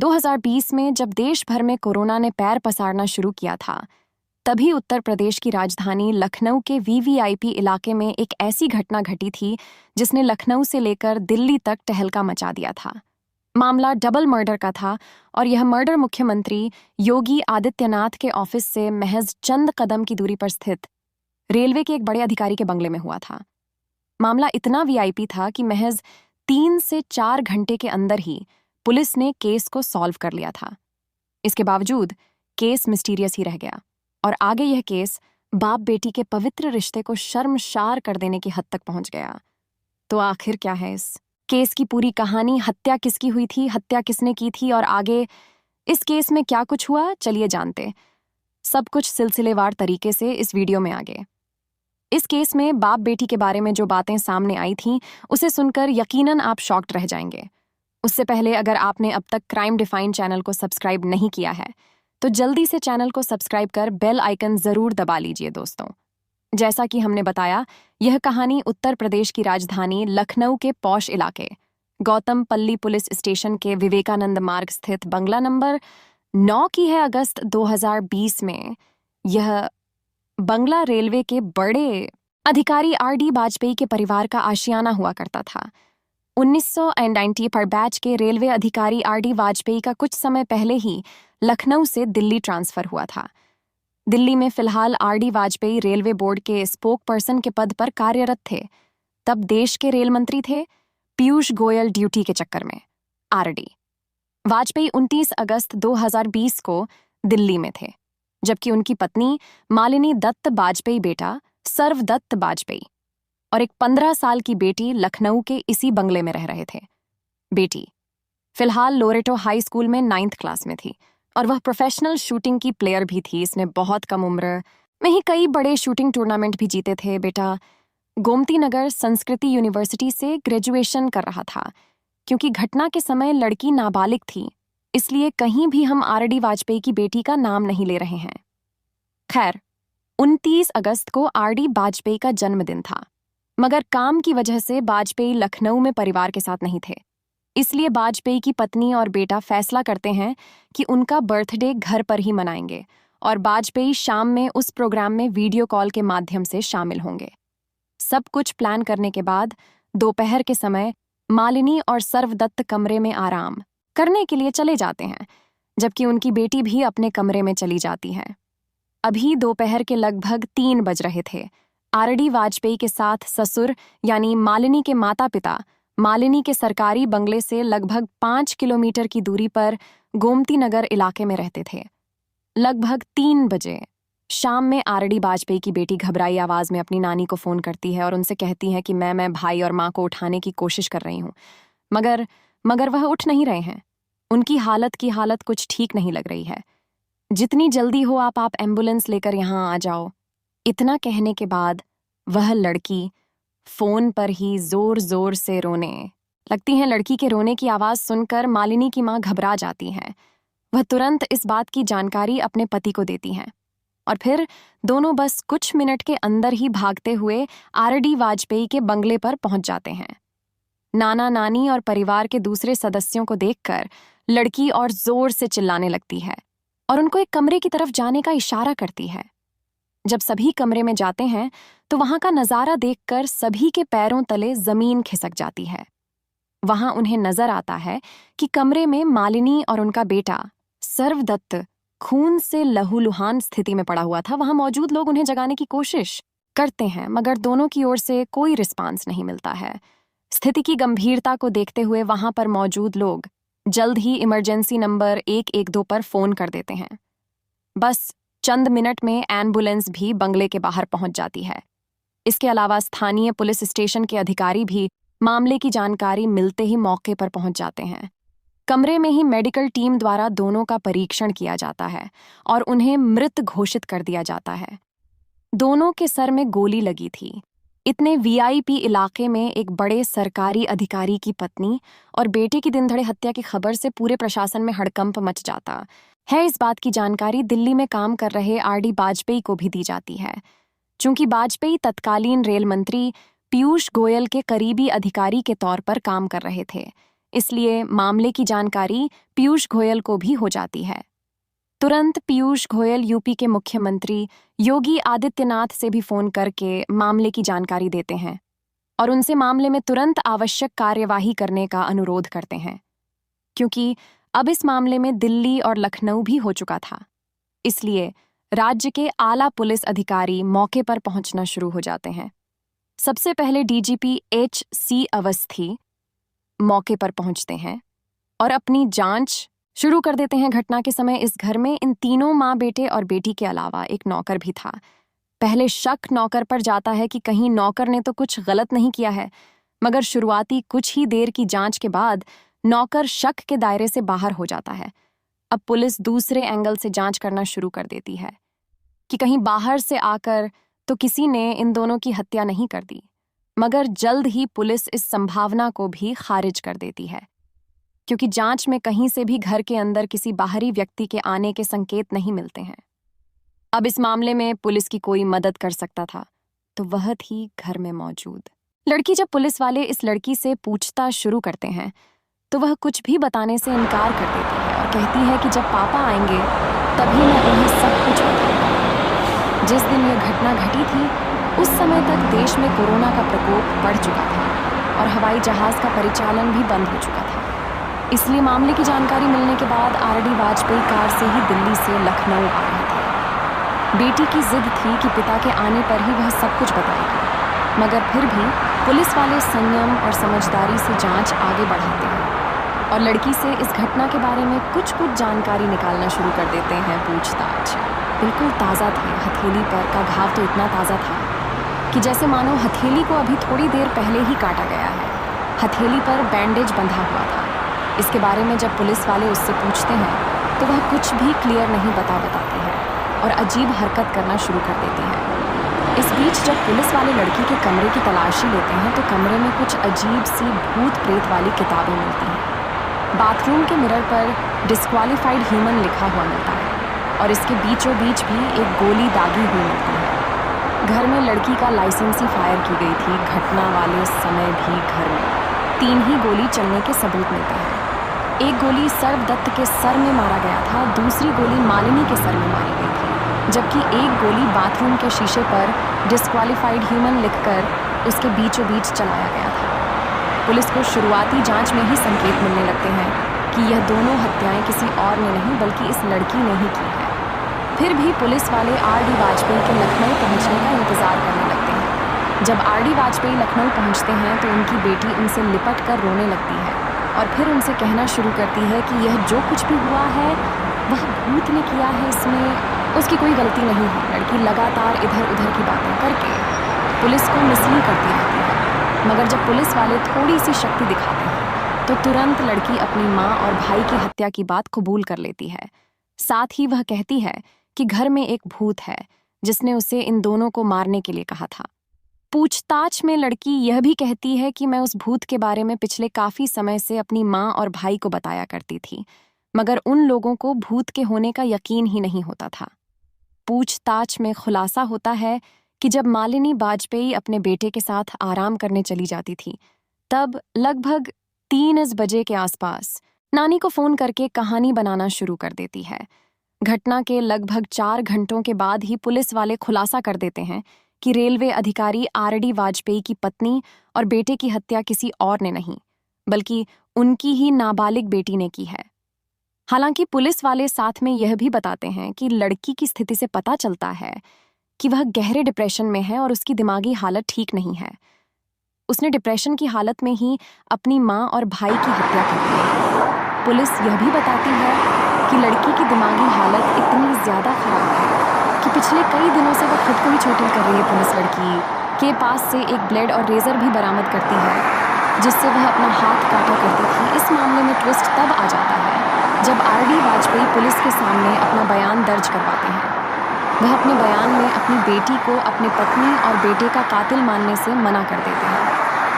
2020 में जब देश भर में कोरोना ने पैर पसारना शुरू किया था, तभी उत्तर प्रदेश की राजधानी लखनऊ के वीवीआईपी इलाके में एक ऐसी घटना घटी थी जिसने लखनऊ से लेकर दिल्ली तक तहलका मचा दिया था। मामला डबल मर्डर का था और यह मर्डर मुख्यमंत्री योगी आदित्यनाथ के ऑफिस से महज चंद कदम की दूरी पर स्थित रेलवे के एक बड़े अधिकारी के बंगले में हुआ था। मामला इतना वीआईपी था कि महज 3 से 4 घंटे के अंदर ही पुलिस ने केस को सॉल्व कर लिया था। इसके बावजूद केस मिस्टीरियस ही रह गया और आगे यह केस बाप बेटी के पवित्र रिश्ते को शर्मसार कर देने की हद तक पहुंच गया। तो आखिर क्या है इस केस की पूरी कहानी? हत्या किसकी हुई थी, हत्या किसने की थी और आगे इस केस में क्या कुछ हुआ, चलिए जानते सब कुछ सिलसिलेवार तरीके से इस वीडियो में आगे। इस केस में बाप बेटी के बारे में जो बातें सामने आई थीं, उसे सुनकर यकीनन आप शॉक्ड रह जाएंगे। उससे पहले अगर आपने अब तक क्राइम डिफाइन चैनल को सब्सक्राइब नहीं किया है तो जल्दी से चैनल को सब्सक्राइब कर बेल आइकन जरूर दबा लीजिए दोस्तों। जैसा कि हमने बताया, यह कहानी उत्तर प्रदेश की राजधानी लखनऊ के पॉश इलाके गौतम पल्ली पुलिस स्टेशन के विवेकानंद मार्ग स्थित बंगला नंबर 9 की है। अगस्त 2020 में यह बंगला रेलवे के बड़े अधिकारी आरडी वाजपेयी के परिवार का आशियाना हुआ करता था। 1990 पर बैच के रेलवे अधिकारी आरडी वाजपेयी का कुछ समय पहले ही लखनऊ से दिल्ली ट्रांसफर हुआ था। दिल्ली में फिलहाल आरडी वाजपेयी रेलवे बोर्ड के स्पोक पर्सन के पद पर कार्यरत थे। तब देश के रेल मंत्री थे पीयूष गोयल। ड्यूटी के चक्कर में आरडी वाजपेयी 29 अगस्त 2020 को दिल्ली में थे, जबकि उनकी पत्नी मालिनी दत्त वाजपेयी, बेटा सर्वदत्त वाजपेयी और एक 15 साल की बेटी लखनऊ के इसी बंगले में रह रहे थे। बेटी फिलहाल लोरेटो हाई स्कूल में 9th क्लास में थी और वह प्रोफेशनल शूटिंग की प्लेयर भी थी। इसने बहुत कम उम्र में ही कई बड़े शूटिंग टूर्नामेंट भी जीते थे। बेटा गोमती नगर संस्कृति यूनिवर्सिटी से ग्रेजुएशन कर रहा था। क्योंकि घटना के समय लड़की नाबालिग थी, इसलिए कहीं भी हम आरडी वाजपेयी की बेटी का नाम नहीं ले रहे हैं। खैर, 29 अगस्त को आरडी वाजपेयी का जन्मदिन था, मगर काम की वजह से वाजपेयी लखनऊ में परिवार के साथ नहीं थे। इसलिए वाजपेयी की पत्नी और बेटा फैसला करते हैं कि उनका बर्थडे घर पर ही मनाएंगे और वाजपेयी शाम में उस प्रोग्राम में वीडियो कॉल के माध्यम से शामिल होंगे। सब कुछ प्लान करने के बाद दोपहर के समय मालिनी और सर्वदत्त कमरे में आराम करने के लिए चले जाते हैं, जबकि उनकी बेटी भी अपने कमरे में चली जाती है। अभी दोपहर के लगभग 3 बज रहे थे। आरडी वाजपेयी के साथ ससुर यानी मालिनी के माता पिता मालिनी के सरकारी बंगले से लगभग 5 किलोमीटर की दूरी पर गोमती नगर इलाके में रहते थे। लगभग 3 बजे शाम में आरडी वाजपेयी की बेटी घबराई आवाज में अपनी नानी को फोन करती है और उनसे कहती है कि मैं भाई और माँ को उठाने की कोशिश कर रही हूँ, मगर वह उठ नहीं रहे हैं। उनकी हालत कुछ ठीक नहीं लग रही है। जितनी जल्दी हो आप एम्बुलेंस लेकर यहाँ आ जाओ। इतना कहने के बाद वह लड़की फोन पर ही जोर जोर से रोने लगती है। लड़की के रोने की आवाज सुनकर मालिनी की माँ घबरा जाती है। वह तुरंत इस बात की जानकारी अपने पति को देती हैं और फिर दोनों बस कुछ मिनट के अंदर ही भागते हुए आरडी वाजपेयी के बंगले पर पहुंच जाते हैं। नाना नानी और परिवार के दूसरे सदस्यों को देखकर लड़की और जोर से चिल्लाने लगती है और उनको एक कमरे की तरफ जाने का इशारा करती है। जब सभी कमरे में जाते हैं तो वहां का नजारा देखकर सभी के पैरों तले जमीन खिसक जाती है। वहां उन्हें नजर आता है कि कमरे में मालिनी और उनका बेटा सर्वदत्त खून से लहूलुहान स्थिति में पड़ा हुआ था। वहां मौजूद लोग उन्हें जगाने की कोशिश करते हैं, मगर दोनों की ओर से कोई रिस्पांस नहीं मिलता है। स्थिति की गंभीरता को देखते हुए वहां पर मौजूद लोग जल्द ही इमरजेंसी नंबर 112 पर फोन कर देते हैं। बस चंद मिनट में एम्बुलेंस भी बंगले के बाहर पहुंच जाती है। इसके अलावा स्थानीय पुलिस स्टेशन के अधिकारी भी मामले की जानकारी मिलते ही मौके पर पहुंच जाते हैं। कमरे में ही मेडिकल टीम द्वारा दोनों का परीक्षण किया जाता है और उन्हें मृत घोषित कर दिया जाता है। दोनों के सर में गोली लगी थी। इतने वीआईपी इलाके में एक बड़े सरकारी अधिकारी की पत्नी और बेटे की दिनधड़े हत्या की खबर से पूरे प्रशासन में हड़कंप मच जाता है। इस बात की जानकारी दिल्ली में काम कर रहे आरडी वाजपेयी को भी दी जाती है। चूंकि वाजपेयी तत्कालीन रेल मंत्री पीयूष गोयल के करीबी अधिकारी के तौर पर काम कर रहे थे, इसलिए मामले की जानकारी पीयूष गोयल को भी हो जाती है। तुरंत पीयूष गोयल यूपी के मुख्यमंत्री योगी आदित्यनाथ से भी फोन करके मामले की जानकारी देते हैं और उनसे मामले में तुरंत आवश्यक कार्यवाही करने का अनुरोध करते हैं, क्योंकि अब इस मामले में दिल्ली और लखनऊ भी हो चुका था। इसलिए राज्य के आला पुलिस अधिकारी मौके पर पहुंचना शुरू हो जाते हैं। सबसे पहले डीजीपी HC अवस्थी मौके पर पहुंचते हैं और अपनी जांच शुरू कर देते हैं। घटना के समय इस घर में इन तीनों माँ, बेटे और बेटी के अलावा एक नौकर भी था। पहले शक नौकर पर जाता है कि कहीं नौकर ने तो कुछ गलत नहीं किया है, मगर शुरुआती कुछ ही देर की जांच के बाद नौकर शक के दायरे से बाहर हो जाता है। अब पुलिस दूसरे एंगल से जांच करना शुरू कर देती है कि कहीं बाहर से आकर तो किसी ने इन दोनों की हत्या नहीं कर दी, मगर जल्द ही पुलिस इस संभावना को भी खारिज कर देती है, क्योंकि जांच में कहीं से भी घर के अंदर किसी बाहरी व्यक्ति के आने के संकेत नहीं मिलते हैं। अब इस मामले में पुलिस की कोई मदद कर सकता था तो वह थी घर में मौजूद लड़की। जब पुलिस वाले इस लड़की से पूछताछ शुरू करते हैं तो वह कुछ भी बताने से इनकार कर देती है और कहती है कि जब पापा आएंगे तभी मैं उन्हें सब कुछ बताऊंगा। जिस दिन यह घटना घटी थी उस समय तक देश में कोरोना का प्रकोप बढ़ चुका था और हवाई जहाज का परिचालन भी बंद हो चुका था। इसलिए मामले की जानकारी मिलने के बाद RD वाजपेयी कार से ही दिल्ली से लखनऊ आ रहे थे। बेटी की जिद थी कि पिता के आने पर ही वह सब कुछ बताएगी, मगर फिर भी पुलिस वाले संयम और समझदारी से जांच आगे बढ़ाते हैं और लड़की से इस घटना के बारे में कुछ जानकारी निकालना शुरू कर देते हैं। पूछताछ बिल्कुल ताज़ा थे। हथेली पर का घाव तो इतना ताज़ा था कि जैसे मानो हथेली को अभी थोड़ी देर पहले ही काटा गया है। हथेली पर बैंडेज बंधा हुआ था। इसके बारे में जब पुलिस वाले उससे पूछते हैं तो वह कुछ भी क्लियर नहीं बताती है और अजीब हरकत करना शुरू कर देती है। इस बीच जब पुलिस वाले लड़की के कमरे की तलाशी लेते हैं तो कमरे में कुछ अजीब सी भूत प्रेत वाली किताबें मिलती हैं। बाथरूम के मिरर पर डिस्क्वालीफाइड ह्यूमन लिखा हुआ मिलता है और इसके बीचों बीच भी एक गोली दागी हुई मिलती है। घर में लड़की का लाइसेंसी फायर की गई थी। घटना वाले समय भी घर में 3 ही गोली चलने के सबूत मिलते हैं। एक गोली सर्वदत्त के सर में मारा गया था, दूसरी गोली मालिनी के सर में मारी गई थी, जबकि एक गोली बाथरूम के शीशे पर डिस्क्वालीफाइड ह्यूमन लिखकर उसके बीचों बीच चलाया गया था। पुलिस को शुरुआती जांच में ही संकेत मिलने लगते हैं कि यह दोनों हत्याएं किसी और ने नहीं बल्कि इस लड़की ने ही की है। फिर भी पुलिस वाले RD वाजपेयी के लखनऊ पहुंचने का इंतजार करने लगते हैं। जब RD वाजपेयी लखनऊ पहुंचते हैं तो उनकी बेटी उनसे लिपट कर रोने लगती है और फिर उनसे कहना शुरू करती है कि यह जो कुछ भी हुआ है वह भूत ने किया है, इसमें उसकी कोई गलती नहीं है। लड़की लगातार इधर उधर की बातें करके पुलिस को मिसलीड करती रहती है, मगर जब पुलिस वाले थोड़ी सी शक्ति दिखाते हैं तो तुरंत लड़की अपनी माँ और भाई की हत्या की बात कबूल कर लेती है। साथ ही वह कहती है कि घर में एक भूत है जिसने उसे इन दोनों को मारने के लिए कहा था। पूछताछ में लड़की यह भी कहती है कि मैं उस भूत के बारे में पिछले काफी समय से अपनी माँ और भाई को बताया करती थी, मगर उन लोगों को भूत के होने का यकीन ही नहीं होता था। पूछताछ में खुलासा होता है कि जब मालिनी वाजपेयी अपने बेटे के साथ आराम करने चली जाती थी तब लगभग 3 बजे के आसपास नानी को फोन करके कहानी बनाना शुरू कर देती है। घटना के लगभग 4 घंटों के बाद ही पुलिस वाले खुलासा कर देते हैं कि रेलवे अधिकारी RD वाजपेयी की पत्नी और बेटे की हत्या किसी और ने नहीं बल्कि उनकी ही नाबालिग बेटी ने की है। हालांकि पुलिस वाले साथ में यह भी बताते हैं कि लड़की की स्थिति से पता चलता है कि वह गहरे डिप्रेशन में है और उसकी दिमागी हालत ठीक नहीं है। उसने डिप्रेशन की हालत में ही अपनी माँ और भाई की हत्या कर दी। पुलिस यह भी बताती है कि लड़की की दिमागी हालत इतनी ज़्यादा खराब है कि पिछले कई दिनों से वह खुद को ही चोटिल कर रही है। पुलिस लड़की के पास से एक ब्लेड और रेजर भी बरामद करती है जिससे वह अपना हाथ काटा करती थी। इस मामले में ट्विस्ट तब आ जाता है जब RD वाजपेयी पुलिस के सामने अपना बयान दर्ज करवाते हैं। वह अपने बयान में अपनी बेटी को अपनी पत्नी और बेटे का कातिल मानने से मना कर देते हैं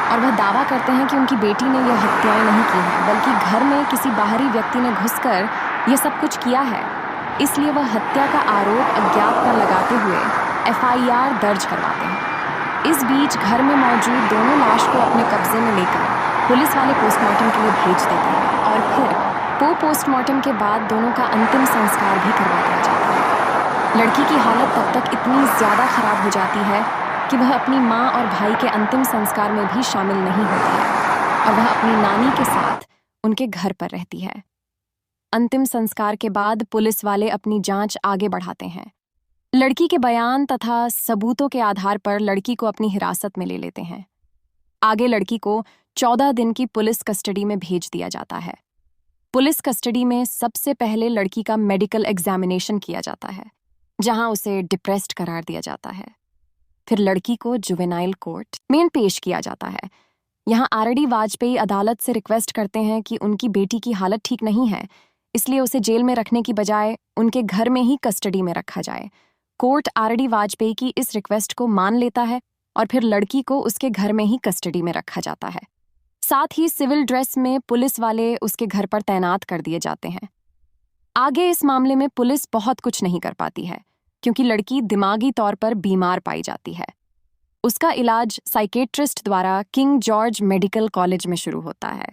और वह दावा करते हैं कि उनकी बेटी ने यह हत्याएं नहीं की हैं बल्कि घर में किसी बाहरी व्यक्ति ने घुसकर यह सब कुछ किया है। इसलिए वह हत्या का आरोप अज्ञात पर लगाते हुए FIR दर्ज करवाते हैं। इस बीच घर में मौजूद दोनों लाश को अपने कब्जे में लेकर पुलिस वाले पोस्टमार्टम के लिए भेज देते हैं और फिर पोस्टमार्टम के बाद दोनों का अंतिम संस्कार भी करवा दिया जाता है। लड़की की हालत तब तक इतनी ज़्यादा खराब हो जाती है कि वह अपनी माँ और भाई के अंतिम संस्कार में भी शामिल नहीं होती है और वह अपनी नानी के साथ उनके घर पर रहती है। अंतिम संस्कार के बाद पुलिस वाले अपनी जांच आगे बढ़ाते हैं। लड़की के बयान तथा सबूतों के आधार पर लड़की को अपनी हिरासत में ले लेते हैं। आगे लड़की को 14 दिन की पुलिस कस्टडी में भेज दिया जाता है। पुलिस कस्टडी में सबसे पहले लड़की का मेडिकल एग्जामिनेशन किया जाता है, जहां उसे डिप्रेस्ड करार दिया जाता है। फिर लड़की को जुवेनाइल कोर्ट में पेश किया जाता है। यहाँ आरडी वाजपेयी अदालत से रिक्वेस्ट करते हैं कि उनकी बेटी की हालत ठीक नहीं है, इसलिए उसे जेल में रखने की बजाय उनके घर में ही कस्टडी में रखा जाए। कोर्ट आरडी वाजपेयी की इस रिक्वेस्ट को मान लेता है और फिर लड़की को उसके घर में ही कस्टडी में रखा जाता है। साथ ही सिविल ड्रेस में पुलिस वाले उसके घर पर तैनात कर दिए जाते हैं। आगे इस मामले में पुलिस बहुत कुछ नहीं कर पाती है, क्योंकि लड़की दिमागी तौर पर बीमार पाई जाती है। उसका इलाज साइकेट्रिस्ट द्वारा किंग जॉर्ज मेडिकल कॉलेज में शुरू होता है।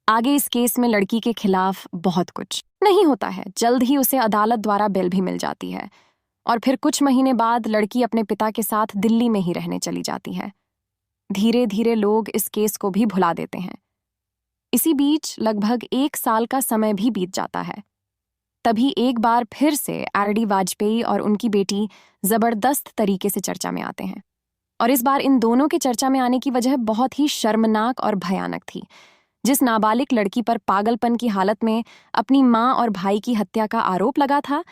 आगे इस केस में लड़की के खिलाफ बहुत कुछ नहीं होता है। जल्द ही उसे अदालत द्वारा बेल भी मिल जाती है और फिर कुछ महीने बाद लड़की अपने पिता के साथ दिल्ली में ही रहने चली जाती है। धीरे धीरे लोग इस केस को भी भुला देते हैं। इसी बीच लगभग 1 साल का समय भी बीत जाता है। तभी एक बार फिर से आरडी वाजपेयी और उनकी बेटी जबरदस्त तरीके से चर्चा में आते हैं, और इस बार इन दोनों के चर्चा में आने की वजह बहुत ही शर्मनाक और भयानक थी। जिस नाबालिग लड़की पर पागलपन की हालत में अपनी माँ और भाई की हत्या का आरोप लगा था,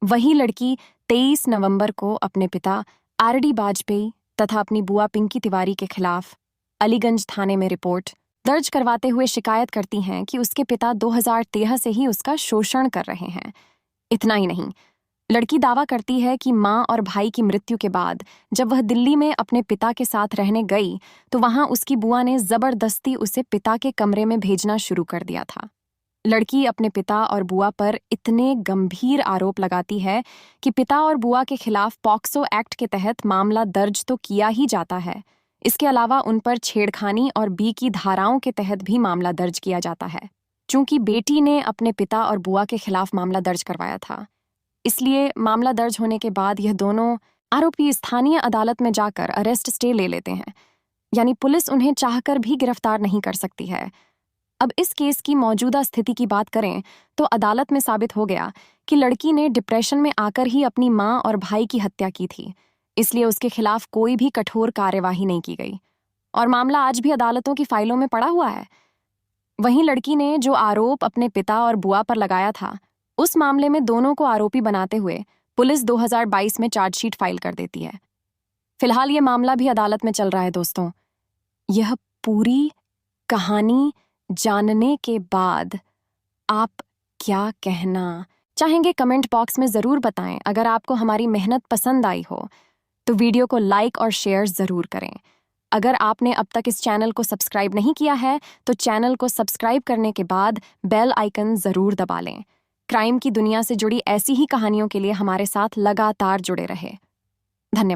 वही लड़की 23 नवंबर को अपने पिता आरडी वाजपेयी तथा अपनी बुआ पिंकी तिवारी के खिलाफ अलीगंज थाने में रिपोर्ट दर्ज करवाते हुए शिकायत करती हैं कि उसके पिता 2013 से ही उसका शोषण कर रहे हैं। इतना ही नहीं, लड़की दावा करती है कि माँ और भाई की मृत्यु के बाद जब वह दिल्ली में अपने पिता के साथ रहने गई तो वहां उसकी बुआ ने जबरदस्ती उसे पिता के कमरे में भेजना शुरू कर दिया था। लड़की अपने पिता और बुआ पर इतने गंभीर आरोप लगाती है कि पिता और बुआ के खिलाफ पॉक्सो एक्ट के तहत मामला दर्ज तो किया ही जाता है, इसके अलावा उन पर छेड़खानी और बी की धाराओं के तहत भी मामला दर्ज किया जाता है। चूंकि बेटी ने अपने पिता और बुआ के खिलाफ मामला दर्ज करवाया था, इसलिए मामला दर्ज होने के बाद यह दोनों आरोपी स्थानीय अदालत में जाकर अरेस्ट स्टे ले लेते हैं, यानी पुलिस उन्हें चाहकर भी गिरफ्तार नहीं कर सकती है। अब इस केस की मौजूदा स्थिति की बात करें तो अदालत में साबित हो गया कि लड़की ने डिप्रेशन में आकर ही अपनी माँ और भाई की हत्या की थी, इसलिए उसके खिलाफ कोई भी कठोर कार्यवाही नहीं की गई और मामला आज भी अदालतों की फाइलों में पड़ा हुआ है। वहीं लड़की ने जो आरोप अपने पिता और बुआ पर लगाया था, उस मामले में दोनों को आरोपी बनाते हुए पुलिस 2022 में चार्जशीट फाइल कर देती है। फिलहाल ये मामला भी अदालत में चल रहा है। दोस्तों, यह पूरी कहानी जानने के बाद आप क्या कहना चाहेंगे कमेंट बॉक्स में ज़रूर बताएं। अगर आपको हमारी मेहनत पसंद आई हो तो वीडियो को लाइक और शेयर ज़रूर करें। अगर आपने अब तक इस चैनल को सब्सक्राइब नहीं किया है तो चैनल को सब्सक्राइब करने के बाद बेल आइकन ज़रूर दबा लें। क्राइम की दुनिया से जुड़ी ऐसी ही कहानियों के लिए हमारे साथ लगातार जुड़े रहे। धन्यवाद।